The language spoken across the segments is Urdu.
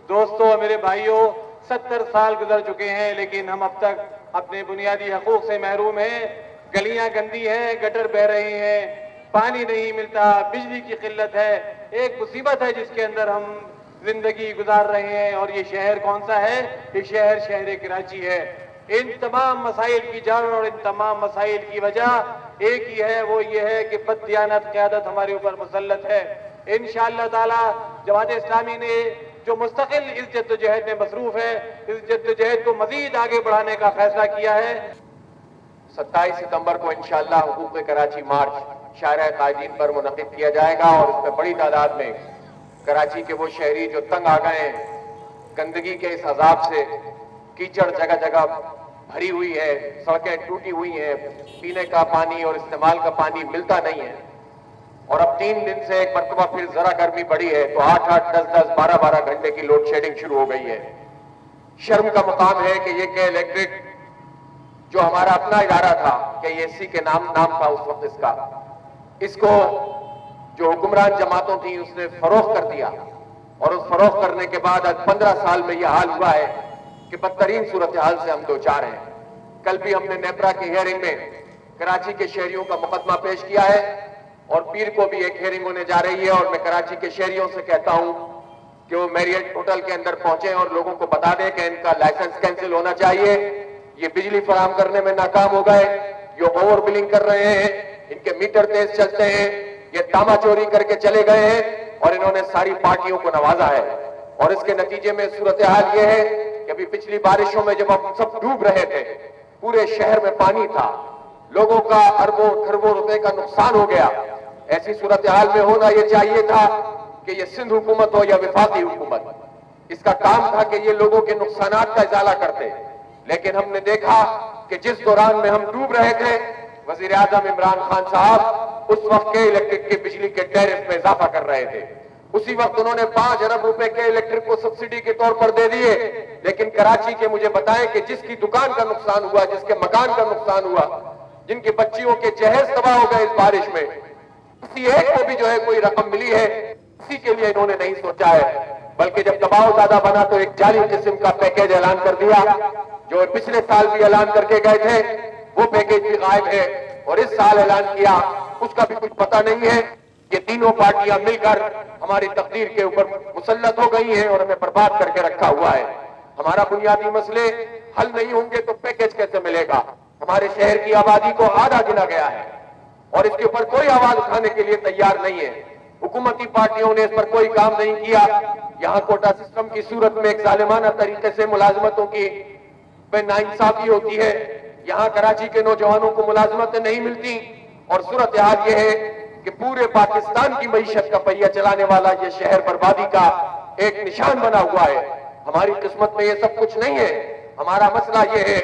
دوستوں میرے بھائیوں، 70 سال گزر چکے ہیں لیکن ہم اب تک اپنے بنیادی حقوق سے محروم ہیں۔ گلیاں گندی ہیں، گٹر بہ رہے ہیں، پانی نہیں ملتا، بجلی کی قلت ہے، ایک مصیبت ہے جس کے اندر ہم زندگی گزار رہے ہیں۔ اور یہ شہر کون سا ہے؟ یہ شہر کراچی ہے۔ ان تمام مسائل کی جڑ اور ان تمام مسائل کی وجہ ایک ہی ہے، وہ یہ ہے کہ بددیانت قیادت ہمارے اوپر مسلط ہے۔ انشاءاللہ تعالی جماعت اسلامی نے جو مستقل اس جدوجہد میں مصروف ہے، اس جدوجہد کو مزید آگے بڑھانے کا فیصلہ کیا ہے۔ 27 ستمبر کو انشاءاللہ حقوق کراچی مارچ شاہراہ قائدین پر منعقد کیا جائے گا، اور اس میں بڑی تعداد میں کراچی کے وہ شہری جو تنگ آ گئے ہیں گندگی کے اس عذاب سے، کیچڑ جگہ جگہ بھری ہوئی ہے، سڑکیں ٹوٹی ہوئی ہیں، پینے کا پانی اور استعمال کا پانی ملتا نہیں ہے، اور اب 3 دن سے ایک مرتبہ پھر ذرا گرمی بڑھی ہے تو 8-8, 10-10, 12-12 گھنٹے کی لوڈ شیڈنگ شروع ہو گئی ہے۔ شرم کا مقام ہے کہ یہ کے الیکٹرک جو ہمارا اپنا ادارہ تھا، کہ یہ اسی کے نام تھا اس وقت اس کو جو حکمران جماعتوں تھیں اس نے فروخت کر دیا، اور اس فروخت کرنے کے بعد آج 15 سال میں یہ حال ہوا ہے کہ بدترین صورتحال سے ہم دوچار ہیں۔ کل بھی ہم نے نیپرا کی ہیئرنگ میں کراچی کے شہریوں کا مقدمہ پیش کیا ہے، اور پیر کو بھی ایک ہیئرنگ ہونے جا رہی ہے، اور میں کراچی کے شہریوں سے کہتا ہوں کہ وہ میریٹ ہوٹل کے اندر پہنچیں اور لوگوں کو بتا دیں کہ ان کا لائسنس کینسل ہونا چاہیے، یہ بجلی فراہم کرنے میں ناکام ہو گئے، یہ اوور بلنگ کر رہے ہیں، ان کے میٹر تیز چلتے ہیں، یہ تاما چوری کر کے چلے گئے ہیں، اور انہوں نے ساری پارٹیوں کو نوازا ہے۔ اور اس کے نتیجے میں صورتحال یہ ہے کہ ابھی پچھلی بارشوں میں جب ہم سب ڈوب رہے تھے، پورے شہر میں پانی تھا، لوگوں کا اربوں کھربوں روپے کا نقصان ہو گیا۔ ایسی صورتحال میں ہونا یہ چاہیے تھا کہ یہ سندھ حکومت ہو یا وفاقی حکومت، اس کا کام تھا کہ یہ لوگوں کے نقصانات کا ازالہ کرتے، لیکن ہم نے دیکھا کہ جس دوران میں ہم ڈوب رہے تھے، وزیر اعظم عمران خان صاحب اس وقت کے الیکٹرک کے بجلی کے ٹیرف میں اضافہ کر رہے تھے۔ اسی وقت انہوں نے 5 ارب روپے کے الیکٹرک کو سبسڈی کے طور پر دے دیے، لیکن کراچی کے مجھے بتائیں کہ جس کی دکان کا نقصان ہوا، جس کے مکان کا نقصان ہوا، جن کے بچیوں کے جہیز تباہ ہو گئے اس بارش میں، کسی ایک کو بھی جو ہے کوئی رقم ملی ہے؟ اسی کے لیے انہوں نے نہیں سوچا ہے، بلکہ جب دباؤ زیادہ بنا تو ایک جعلی قسم کا پیکیج اعلان کر دیا، جو پچھلے سال بھی اعلان کر کے گئے تھے وہ پیکیج بھی غائب ہے، اور اس سال اعلان کیا اس کا بھی کچھ پتہ نہیں ہے۔ یہ تینوں پارٹیاں مل کر ہماری تقدیر کے اوپر مسلط ہو گئی ہیں اور ہمیں برباد کر کے رکھا ہوا ہے۔ ہمارا بنیادی مسئلے حل نہیں ہوں گے تو پیکیج کیسے ملے گا؟ ہمارے شہر کی آبادی کو آدھا گنا گیا ہے، اور اس کے اوپر کوئی آواز اٹھانے کے لیے تیار نہیں ہے۔ حکومتی پارٹیوں نے اس پر کوئی کام نہیں کیا۔ یہاں کوٹا سسٹم کی صورت میں ایک ظالمانہ طریقے سے ملازمتوں کی بے ناانصافی ہوتی ہے، یہاں کراچی کے نوجوانوں کو ملازمتیں نہیں ملتی، اور صورتحال یہ ہے کہ پورے پاکستان کی معیشت کا پہیہ چلانے والا یہ شہر بربادی کا ایک نشان بنا ہوا ہے۔ ہماری قسمت میں یہ سب کچھ نہیں ہے۔ ہمارا مسئلہ یہ ہے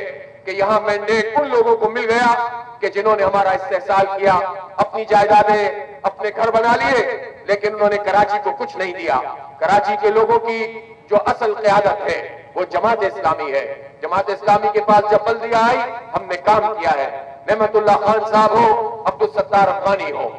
کہ یہاں مینڈیٹ ان لوگوں کو مل گیا کہ جنہوں نے ہمارا استحصال کیا، اپنی جائیدادیں، اپنے گھر بنا لیے، لیکن انہوں نے کراچی کو کچھ نہیں دیا۔ کراچی کے لوگوں کی جو اصل قیادت ہے وہ جماعت اسلامی ہے۔ جماعت اسلامی کے پاس جب بلدیہ آئی ہم نے کام کیا ہے، نعمت اللہ خان صاحب ہو، عبدالستار افغانی ہو،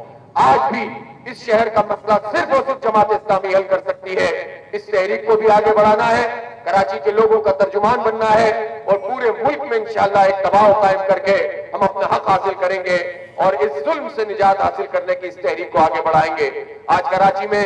آج بھی اس شہر کا مسئلہ صرف اور صرف جماعت اسلامی حل کر سکتی ہے۔ اس تحریک کو بھی آگے بڑھانا ہے، کراچی کے لوگوں کا ترجمان بننا ہے، اور پورے ملک میں انشاءاللہ ایک دباؤ قائم کر کے ہم اپنا حق حاصل کریں گے، اور اس ظلم سے نجات حاصل کرنے کی اس تحریک کو آگے بڑھائیں گے۔ آج کراچی میں